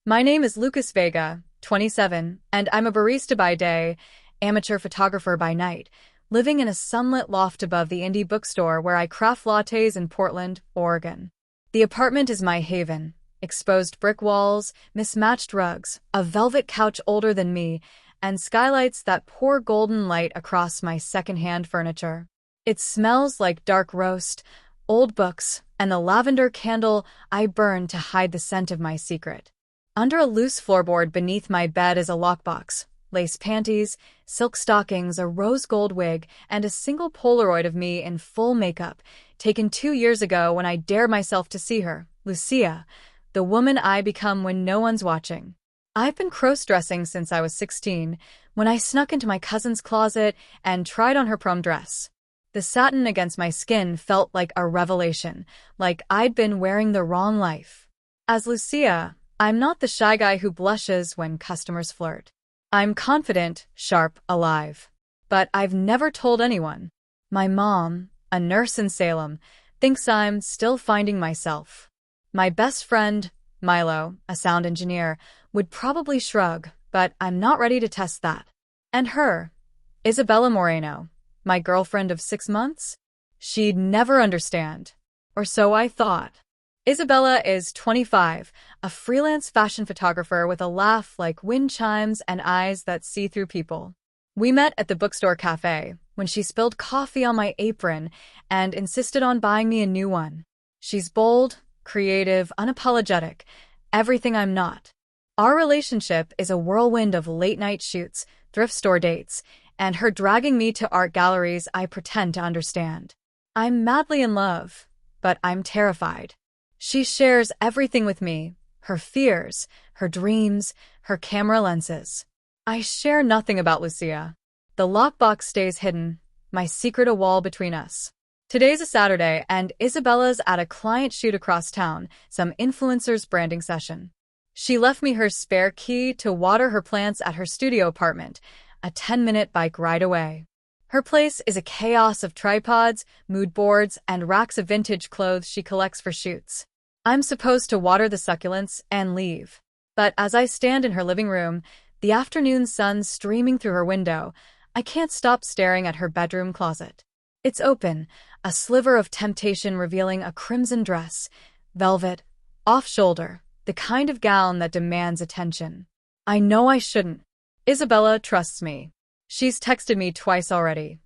My name is Lucas Vega, 27, and I'm a barista by day, amateur photographer by night, living in a sunlit loft above the indie bookstore where I craft lattes in Portland, Oregon. The apartment is my haven. Exposed brick walls, mismatched rugs, a velvet couch older than me, and skylights that pour golden light across my secondhand furniture. It smells like dark roast, old books, and the lavender candle I burn to hide the scent of my secret. Under a loose floorboard beneath my bed is a lockbox, lace panties, silk stockings, a rose gold wig, and a single Polaroid of me in full makeup, taken 2 years ago when I dared myself to see her, Lucia, the woman I become when no one's watching. I've been cross-dressing since I was 16, when I snuck into my cousin's closet and tried on her prom dress. The satin against my skin felt like a revelation, like I'd been wearing the wrong life. As Lucia, I'm not the shy guy who blushes when customers flirt. I'm confident, sharp, alive. But I've never told anyone. My mom, a nurse in Salem, thinks I'm still finding myself. My best friend, Milo, a sound engineer, would probably shrug, but I'm not ready to test that. And her, Isabella Moreno, my girlfriend of 6 months? She'd never understand. Or so I thought. Isabella is 25, a freelance fashion photographer with a laugh like wind chimes and eyes that see through people. We met at the bookstore cafe when she spilled coffee on my apron and insisted on buying me a new one. She's bold, creative, unapologetic, everything I'm not. Our relationship is a whirlwind of late-night shoots, thrift store dates, and her dragging me to art galleries I pretend to understand. I'm madly in love, but I'm terrified. She shares everything with me, her fears, her dreams, her camera lenses. I share nothing about Lucia. The lockbox stays hidden, my secret a wall between us. Today's a Saturday, and Isabella's at a client shoot across town, some influencer's branding session. She left me her spare key to water her plants at her studio apartment, a 10-minute bike ride away. Her place is a chaos of tripods, mood boards, and racks of vintage clothes she collects for shoots. I'm supposed to water the succulents and leave. But as I stand in her living room, the afternoon sun streaming through her window, I can't stop staring at her bedroom closet. It's open, a sliver of temptation revealing a crimson dress, velvet, off-shoulder, the kind of gown that demands attention. I know I shouldn't. Isabella trusts me. She's texted me twice already.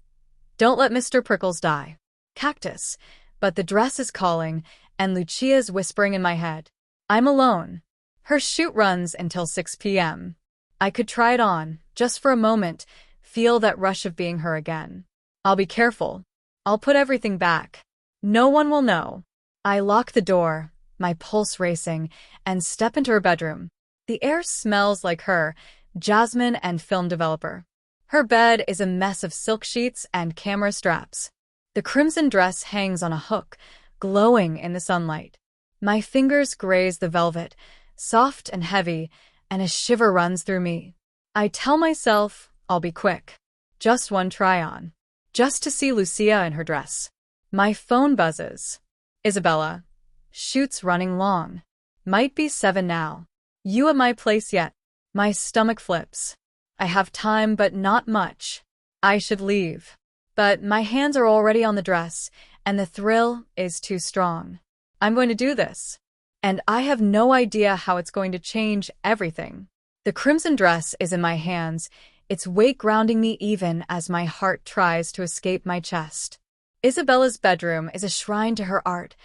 Don't let Mr. Prickles die. Cactus. But the dress is calling, and Lucia's whispering in my head. I'm alone. Her shoot runs until 6 p.m. I could try it on, just for a moment, feel that rush of being her again. I'll be careful. I'll put everything back. No one will know. I lock the door, my pulse racing, and step into her bedroom. The air smells like her, jasmine and film developer. Her bed is a mess of silk sheets and camera straps. The crimson dress hangs on a hook, glowing in the sunlight. My fingers graze the velvet, soft and heavy, and a shiver runs through me. I tell myself I'll be quick. Just one try-on. Just to see Lucia in her dress. My phone buzzes. Isabella. Shoot's running long. Might be 7 now. You at my place yet? My stomach flips. I have time, but not much. I should leave. But my hands are already on the dress, and the thrill is too strong. I'm going to do this. And I have no idea how it's going to change everything. The crimson dress is in my hands, its weight grounding me even as my heart tries to escape my chest. Isabella's bedroom is a shrine to her art,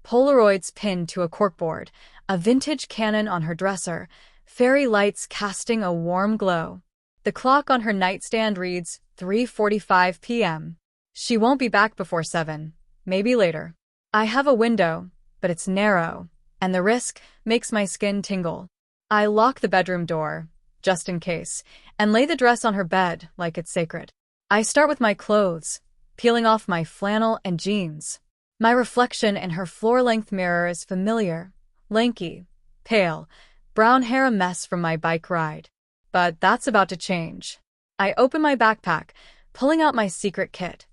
Polaroids pinned to a corkboard, a vintage Canon on her dresser, fairy lights casting a warm glow. The clock on her nightstand reads 3:45 p.m. She won't be back before 7, maybe later. I have a window, but it's narrow, and the risk makes my skin tingle. I lock the bedroom door, just in case, and lay the dress on her bed like it's sacred. I start with my clothes, peeling off my flannel and jeans. My reflection in her floor-length mirror is familiar, lanky, pale, brown hair a mess from my bike ride. But that's about to change. I open my backpack, pulling out my secret kit.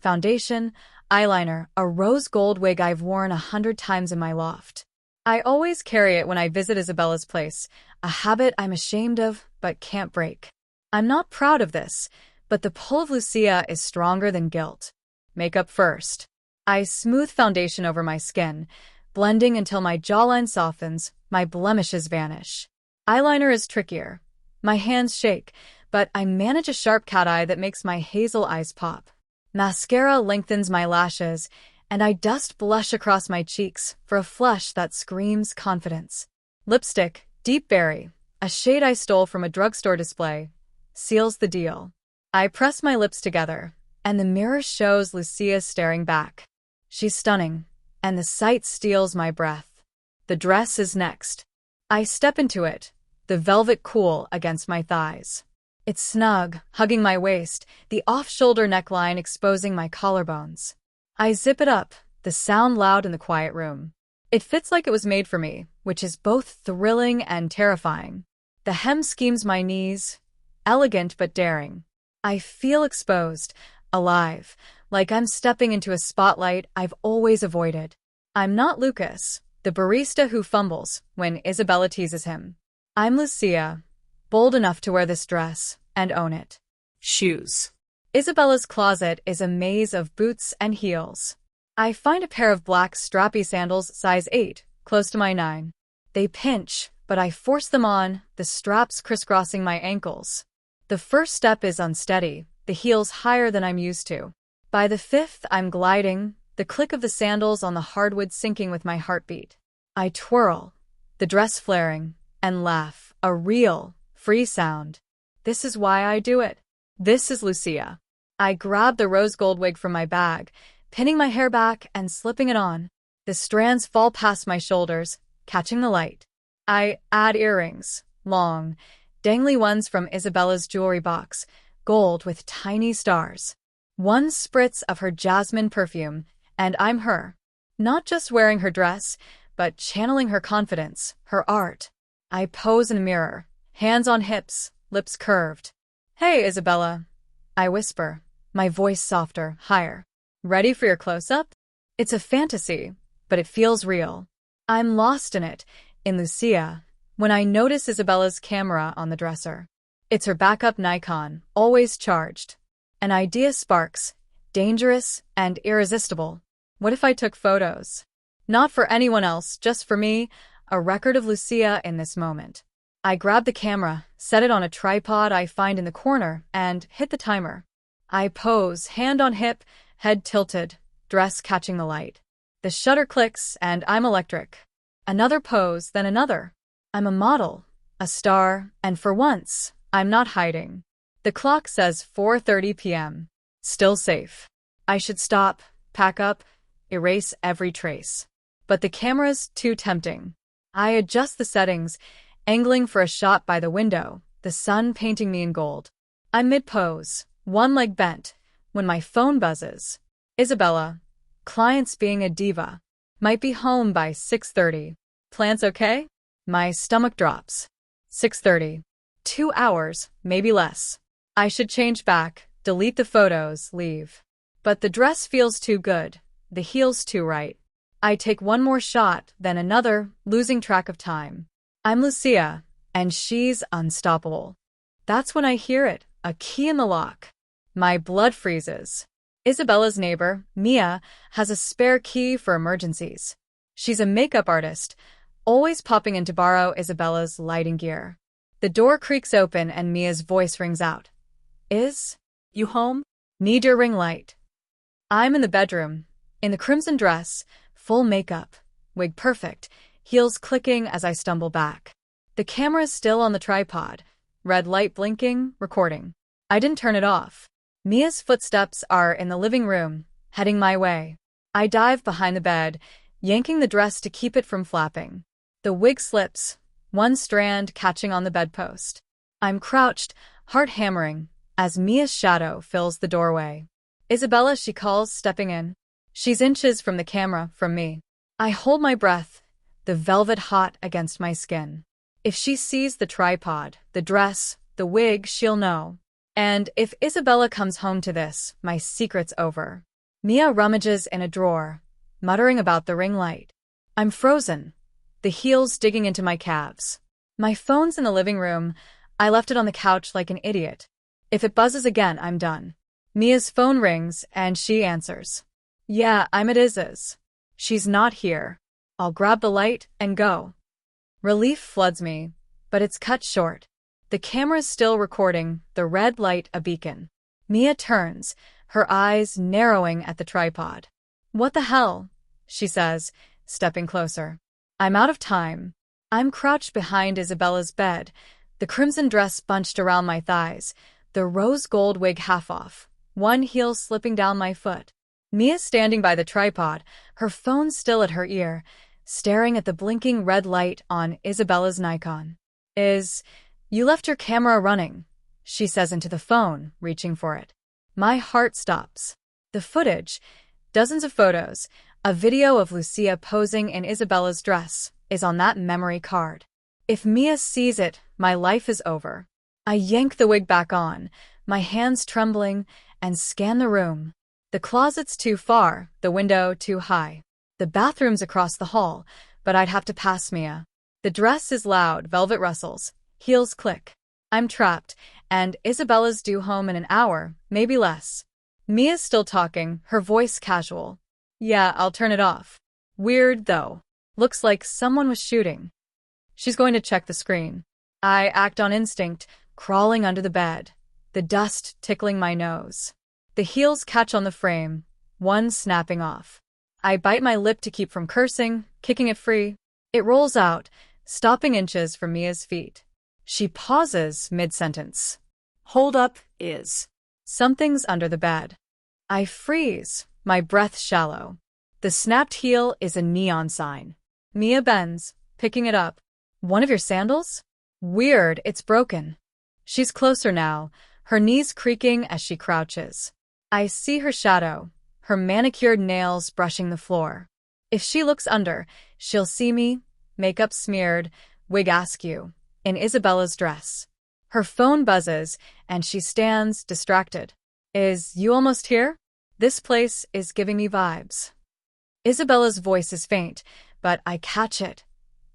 Foundation, eyeliner, a rose gold wig I've worn 100 times in my loft. I always carry it when I visit Isabella's place, a habit I'm ashamed of but can't break. I'm not proud of this, but the pull of Lucia is stronger than guilt. Makeup first. I smooth foundation over my skin, blending until my jawline softens, my blemishes vanish. Eyeliner is trickier. My hands shake, but I manage a sharp cat eye that makes my hazel eyes pop. Mascara lengthens my lashes, and I dust blush across my cheeks for a flush that screams confidence. Lipstick, Deep Berry, a shade I stole from a drugstore display, seals the deal. I press my lips together, and the mirror shows Lucia staring back. She's stunning, and the sight steals my breath. The dress is next. I step into it, the velvet cool against my thighs. It's snug, hugging my waist, the off-shoulder neckline exposing my collarbones. I zip it up, the sound loud in the quiet room. It fits like it was made for me, which is both thrilling and terrifying. The hem schemes my knees, elegant but daring. I feel exposed, alive, like I'm stepping into a spotlight I've always avoided. I'm not Lucas, the barista who fumbles when Isabella teases him. I'm Lucia, bold enough to wear this dress and own it. Shoes. Isabella's closet is a maze of boots and heels. I find a pair of black strappy sandals size 8, close to my 9. They pinch, but I force them on, the straps crisscrossing my ankles. The first step is unsteady, the heels higher than I'm used to. By the 5th, I'm gliding, the click of the sandals on the hardwood syncing with my heartbeat. I twirl, the dress flaring, and laugh, a real, free sound. This is why I do it. This is Lucia. I grab the rose gold wig from my bag, pinning my hair back and slipping it on. The strands fall past my shoulders, catching the light. I add earrings, long, dangly ones from Isabella's jewelry box, gold with tiny stars. One spritz of her jasmine perfume, and I'm her. Not just wearing her dress, but channeling her confidence, her art. I pose in a mirror, hands on hips, lips curved. "Hey, Isabella," I whisper, my voice softer, higher. "Ready for your close-up?" It's a fantasy, but it feels real. I'm lost in it, in Lucia, when I notice Isabella's camera on the dresser. It's her backup Nikon, always charged. An idea sparks, dangerous and irresistible. What if I took photos? Not for anyone else, just for me, a record of Lucia in this moment. I grab the camera, set it on a tripod I find in the corner, and hit the timer. I pose, hand on hip, head tilted, dress catching the light. The shutter clicks, and I'm electric. Another pose, then another. I'm a model, a star, and for once, I'm not hiding. The clock says 4:30 p.m. Still safe. I should stop, pack up, erase every trace. But the camera's too tempting. I adjust the settings, angling for a shot by the window, the sun painting me in gold. I'm mid-pose, one leg bent, when my phone buzzes. Isabella, client's being a diva. Might be home by 6:30. Plans okay? My stomach drops. 6:30. 2 hours, maybe less. I should change back, delete the photos, leave. But the dress feels too good, the heels too right. I take one more shot, then another, losing track of time. I'm Lucia, and she's unstoppable. That's when I hear it, a key in the lock. My blood freezes. Isabella's neighbor, Mia, has a spare key for emergencies. She's a makeup artist, always popping in to borrow Isabella's lighting gear. The door creaks open and Mia's voice rings out. "Is you home? Need your ring light." I'm in the bedroom, in the crimson dress, full makeup, wig perfect, heels clicking as I stumble back. The camera's still on the tripod, red light blinking, recording. I didn't turn it off. Mia's footsteps are in the living room, heading my way. I dive behind the bed, yanking the dress to keep it from flapping. The wig slips, one strand catching on the bedpost. I'm crouched, heart hammering, as Mia's shadow fills the doorway. "Isabella," she calls, stepping in. She's inches from the camera, from me. I hold my breath, the velvet hot against my skin. If she sees the tripod, the dress, the wig, she'll know. And if Isabella comes home to this, my secret's over. Mia rummages in a drawer, muttering about the ring light. I'm frozen. the heels digging into my calves. My phone's in the living room. I left it on the couch like an idiot. If it buzzes again, I'm done. Mia's phone rings, and she answers. Yeah, I'm at Iz's. She's not here. I'll grab the light and go. Relief floods me, but it's cut short. The camera's still recording, the red light a beacon. Mia turns, her eyes narrowing at the tripod. What the hell? She says, stepping closer. I'm out of time. I'm crouched behind Isabella's bed, the crimson dress bunched around my thighs, the rose gold wig half off, one heel slipping down my foot. Mia's standing by the tripod, her phone still at her ear, staring at the blinking red light on Isabella's Nikon. You left your camera running, she says into the phone, reaching for it. My heart stops. The footage, dozens of photos, a video of Lucia posing in Isabella's dress, is on that memory card. If Mia sees it, my life is over. I yank the wig back on, my hands trembling, and scan the room. The closet's too far, the window too high. The bathroom's across the hall, but I'd have to pass Mia. The dress is loud, velvet rustles, heels click. I'm trapped, and Isabella's due home in an hour, maybe less. Mia's still talking, her voice casual. Yeah, I'll turn it off. Weird, though. Looks like someone was shooting. She's going to check the screen. I act on instinct, crawling under the bed, the dust tickling my nose. The heels catch on the frame, one snapping off. I bite my lip to keep from cursing, kicking it free. It rolls out, stopping inches from Mia's feet. She pauses mid-sentence. Hold up, something's under the bed. I freeze, my breath shallow. The snapped heel is a neon sign. Mia bends, picking it up. One of your sandals? Weird, it's broken. She's closer now, her knees creaking as she crouches. I see her shadow, her manicured nails brushing the floor. If she looks under, she'll see me, makeup smeared, wig askew, in Isabella's dress. Her phone buzzes, and she stands, distracted. You almost here? This place is giving me vibes. Isabella's voice is faint, but I catch it.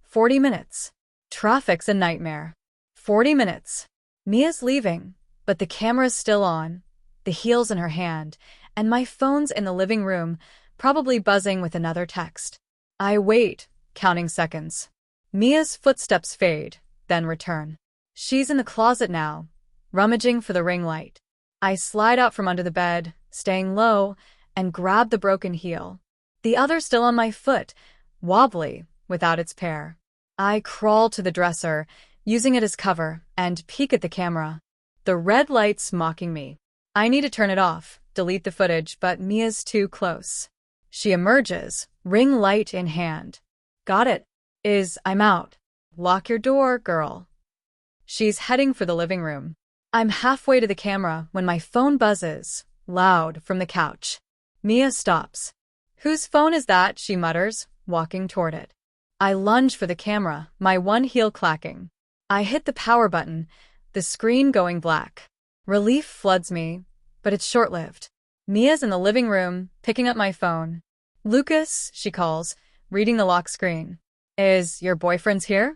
40 minutes. Traffic's a nightmare. 40 minutes. Mia's leaving, but the camera's still on, the heels in her hand, and my phone's in the living room, probably buzzing with another text. I wait, counting seconds. Mia's footsteps fade, then return. She's in the closet now, rummaging for the ring light. I slide out from under the bed, staying low, and grab the broken heel. The other still on my foot, wobbly, without its pair. I crawl to the dresser, using it as cover, and peek at the camera. The red light's mocking me. I need to turn it off, delete the footage, but Mia's too close. She emerges, ring light in hand. Got it. I'm out. Lock your door, girl. She's heading for the living room. I'm halfway to the camera when my phone buzzes, loud, from the couch. Mia stops. Whose phone is that? She mutters, walking toward it. I lunge for the camera, my one heel clacking. I hit the power button, the screen going black. Relief floods me, but it's short-lived. Mia's in the living room, picking up my phone. Lucas, she calls, reading the lock screen. Is your boyfriend's here?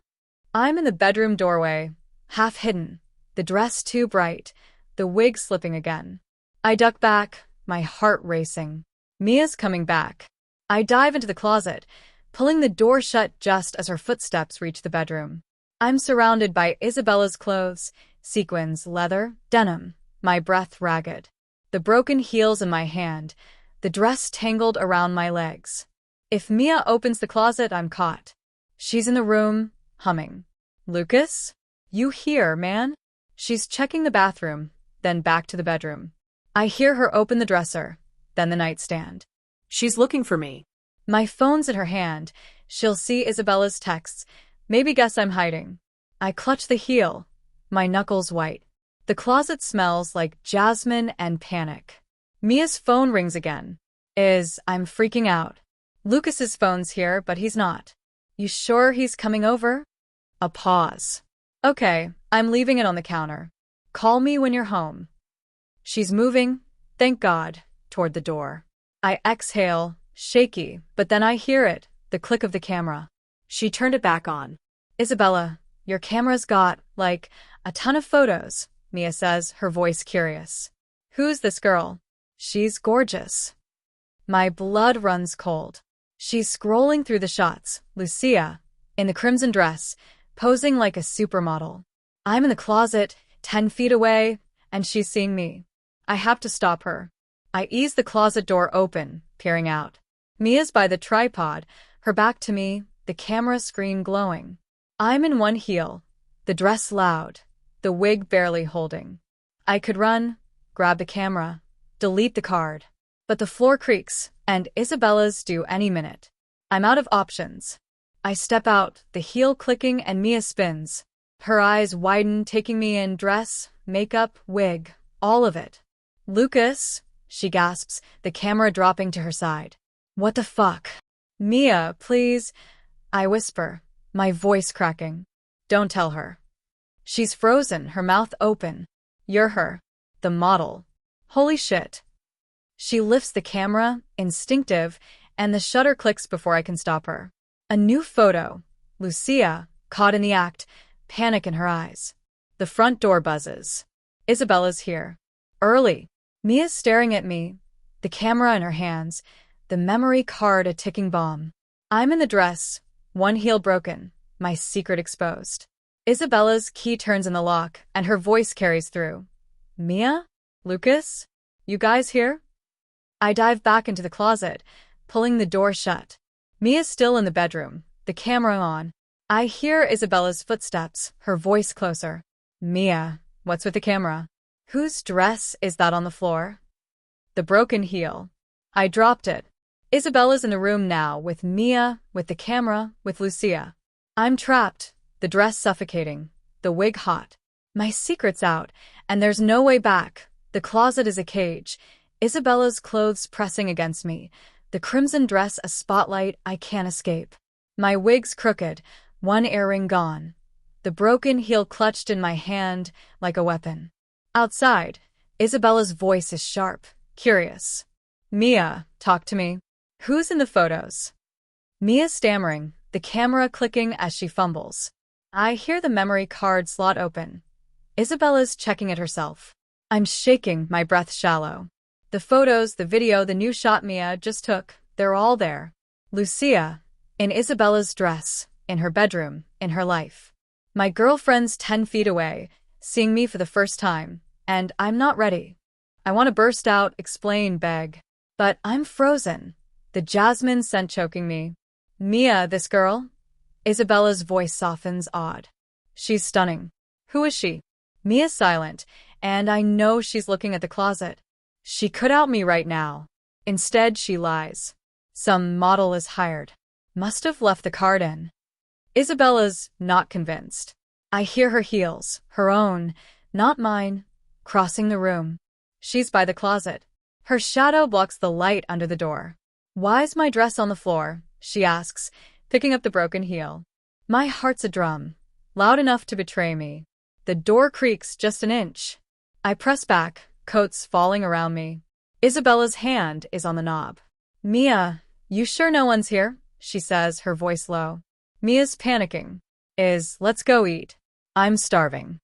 I'm in the bedroom doorway, half hidden, the dress too bright, the wig slipping again. I duck back, my heart racing. Mia's coming back. I dive into the closet, pulling the door shut just as her footsteps reach the bedroom. I'm surrounded by Isabella's clothes, sequins, leather, denim, my breath ragged. The broken heels in my hand, the dress tangled around my legs. If Mia opens the closet, I'm caught. She's in the room, humming. Lucas? You here, man? She's checking the bathroom, then back to the bedroom. I hear her open the dresser, then the nightstand. She's looking for me. My phone's in her hand. She'll see Isabella's texts, maybe guess I'm hiding. I clutch the heel, my knuckles white. The closet smells like jasmine and panic. Mia's phone rings again. I'm freaking out. Lucas's phone's here, but he's not. You sure he's coming over? A pause. Okay, I'm leaving it on the counter. Call me when you're home. She's moving, thank God, toward the door. I exhale, shaky, but then I hear it, the click of the camera. She turned it back on. Isabella, your camera's got, like, a ton of photos, Mia says, her voice curious. Who's this girl? She's gorgeous. My blood runs cold. She's scrolling through the shots, Lucia, in the crimson dress, posing like a supermodel. I'm in the closet, 10 feet away, and she's seeing me. I have to stop her. I ease the closet door open, peering out. Mia's by the tripod, her back to me, the camera screen glowing. I'm in one heel, the dress loud, the wig barely holding. I could run, grab the camera, delete the card. But the floor creaks, and Isabella's due any minute. I'm out of options. I step out, the heel clicking, and Mia spins. Her eyes widen, taking me in, dress, makeup, wig, all of it. Lucas, she gasps, the camera dropping to her side. What the fuck? Mia, please, I whisper, my voice cracking. Don't tell her. She's frozen, her mouth open. You're her. The model. Holy shit. She lifts the camera, instinctive, and the shutter clicks before I can stop her. A new photo. Lucia, caught in the act, panic in her eyes. The front door buzzes. Isabella's here. Early. Mia's staring at me, the camera in her hands, the memory card a ticking bomb. I'm in the dress, one heel broken, my secret exposed. Isabella's key turns in the lock, and her voice carries through. Mia? Lucas? You guys here? I dive back into the closet, pulling the door shut. Mia's still in the bedroom, the camera on. I hear Isabella's footsteps, her voice closer. Mia, what's with the camera? Whose dress is that on the floor? The broken heel. I dropped it. Isabella's in the room now, with Mia, with the camera, with Lucia. I'm trapped, the dress suffocating, the wig hot. My secret's out, and there's no way back. The closet is a cage. Isabella's clothes pressing against me, the crimson dress a spotlight I can't escape. My wig's crooked, one earring gone. The broken heel clutched in my hand like a weapon. Outside, Isabella's voice is sharp, curious. Mia, talk to me. Who's in the photos? Mia stammering, the camera clicking as she fumbles. I hear the memory card slot open. Isabella's checking it herself. I'm shaking, my breath shallow. The photos, the video, the new shot Mia just took, they're all there. Lucia, in Isabella's dress, in her bedroom, in her life. My girlfriend's 10 feet away, seeing me for the first time, and I'm not ready. I want to burst out, explain, beg. But I'm frozen, the jasmine scent choking me. Mia, this girl? Isabella's voice softens, odd. She's stunning. Who is she? Mia's silent, and I know she's looking at the closet. She could out me right now. Instead, she lies. Some model is hired. Must have left the card in. Isabella's not convinced. I hear her heels, her own, not mine, crossing the room. She's by the closet. Her shadow blocks the light under the door. Why's my dress on the floor? She asks, picking up the broken heel. My heart's a drum, loud enough to betray me. The door creaks just an inch. I press back, coats falling around me. Isabella's hand is on the knob. Mia, you sure no one's here? She says, her voice low. Mia's panicking. Let's go eat. I'm starving.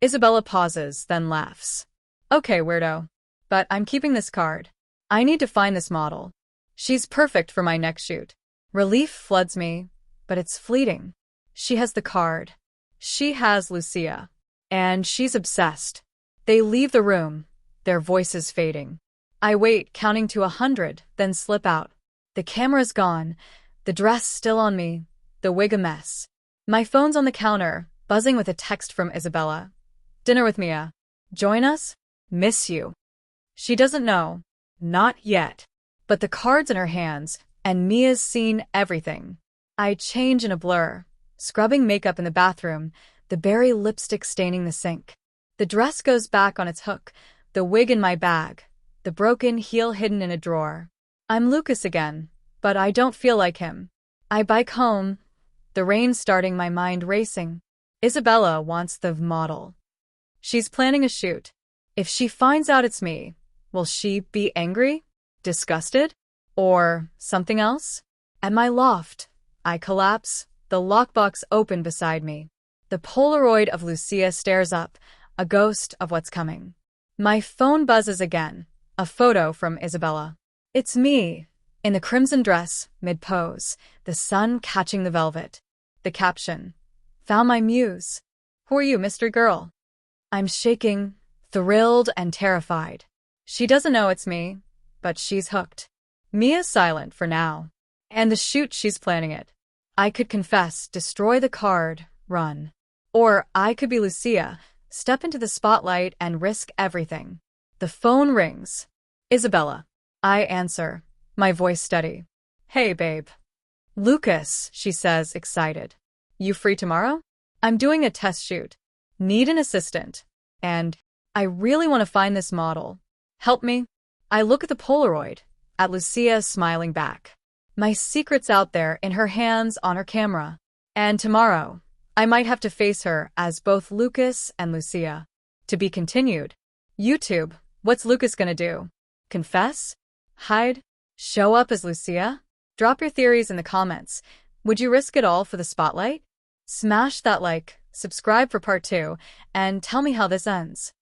Isabella pauses, then laughs. Okay, weirdo. But I'm keeping this card. I need to find this model. She's perfect for my next shoot. Relief floods me, but it's fleeting. She has the card. She has Lucia. And she's obsessed. They leave the room, their voices fading. I wait, counting to 100, then slip out. The camera's gone, the dress still on me, the wig a mess. My phone's on the counter, buzzing with a text from Isabella. Dinner with Mia. Join us? Miss you. She doesn't know. Not yet. But the card's in her hands, and Mia's seen everything. I change in a blur, scrubbing makeup in the bathroom, the berry lipstick staining the sink. The dress goes back on its hook, the wig in my bag, the broken heel hidden in a drawer. I'm Lucas again, but I don't feel like him. I bike home, the rain starting, my mind racing. Isabella wants the model. She's planning a shoot. If she finds out it's me, will she be angry? Disgusted? Or something else? At my loft, I collapse, The lockbox opened beside me. The Polaroid of Lucia stares up, a ghost of what's coming. My phone buzzes again. A photo from Isabella. It's me, in the crimson dress, mid-pose, the sun catching the velvet. The caption. Found my muse. Who are you, Mr. Girl? I'm shaking, thrilled and terrified. She doesn't know it's me, but she's hooked. Mia's silent for now. And the shoot, she's planning it. I could confess, destroy the card, run. Or I could be Lucia, step into the spotlight and risk everything. The phone rings. Isabella. I answer, my voice steady. Hey, babe. Lucas, she says, excited. You free tomorrow? I'm doing a test shoot. Need an assistant. And I really want to find this model. Help me? I look at the Polaroid, at Lucia smiling back. My secret's out there in her hands on her camera. And tomorrow, I might have to face her as both Lucas and Lucia. To be continued. YouTube, what's Lucas gonna do? Confess? Hide? Show up as Lucia? Drop your theories in the comments. Would you risk it all for the spotlight? Smash that like, subscribe for part 2, and tell me how this ends.